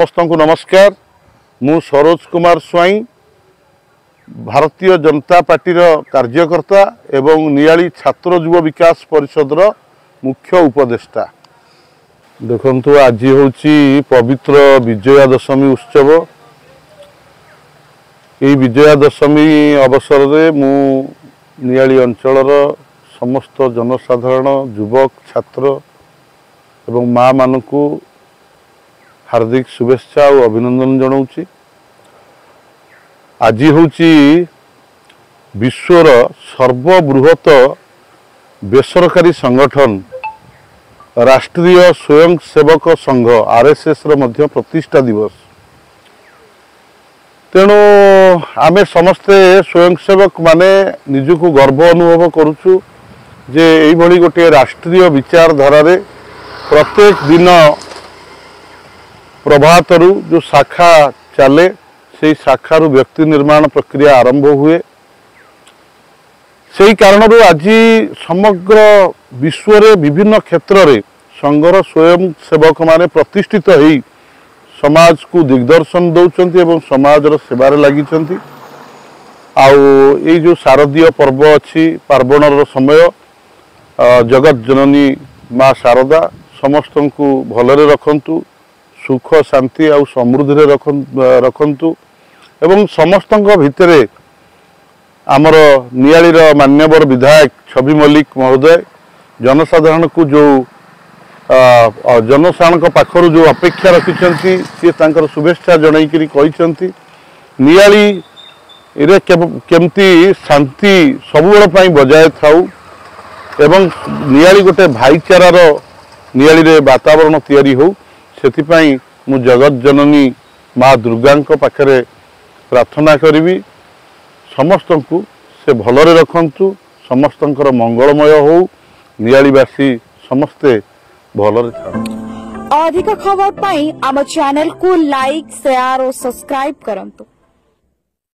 समस्त को नमस्कार। मु सरोज कुमार स्वाई भारतीय जनता पार्टी कार्यकर्ता एवं नियाली छात्र युव विकास परिषद मुख्य उपदेष्टा। देखंतु आज होची पवित्र विजया दशमी उत्सव। ये विजया दशमी अवसर में मु नियाली अंचलर समस्त जनसाधारण युवक छात्र एवं माँ मानू हार्दिक शुभेच्छा और अभिनंदन जनाऊँगी। आज होची विश्वर सर्वबृहत बेसरकारी संगठन राष्ट्रीय स्वयंसेवक संघ आरएसएस रो मध्य प्रतिष्ठा दिवस। तेणु आमे समस्ते स्वयंसेवक माने निजको गर्व अनुभव करुचु जे एई भली गोटे राष्ट्रीय विचारधारा रे प्रत्येक दिन प्रभातरु जो शाखा चले से शाखारु व्यक्ति निर्माण प्रक्रिया आरंभ हुए। से कारण आज समग्र विश्व रे विभिन्न क्षेत्र रे संघर स्वयंसेवक माने प्रतिष्ठित होई समाज को दिग्दर्शन दौरान एवं समाजर सेवार लगी। आई जो शारदीय पर्व अच्छी पार्वणर समय जगत जननी माँ शारदा समस्त को भलरे रखंतु, सुख शांति और समृद्धि रखंतु एवं समस्त भितर आमर नियालीर मान्यवर विधायक छवि मल्लिक महोदय जनसाधारण को जो जनसाधारण पाखर जो अपेक्षा रखिंट सी शुभेच्छा जनईकरी कहते नियाली रे केमती शांति सबुबेल बजाय थाऊ एवं नियाली गोटे भाईचारार नियाली रे वातावरण तैयारी हो। सेथिपाई मु जगत जननी माँ दुर्गा पाखरे प्रार्थना करी समस्त को से भलरे रखंतु, समस्तंकर मंगलमय हो, नियालीवासी समस्ते भलरे थांतु। अधिक खबर पाई आम चैनल को लाइक शेयर और सब्सक्राइब करंतु।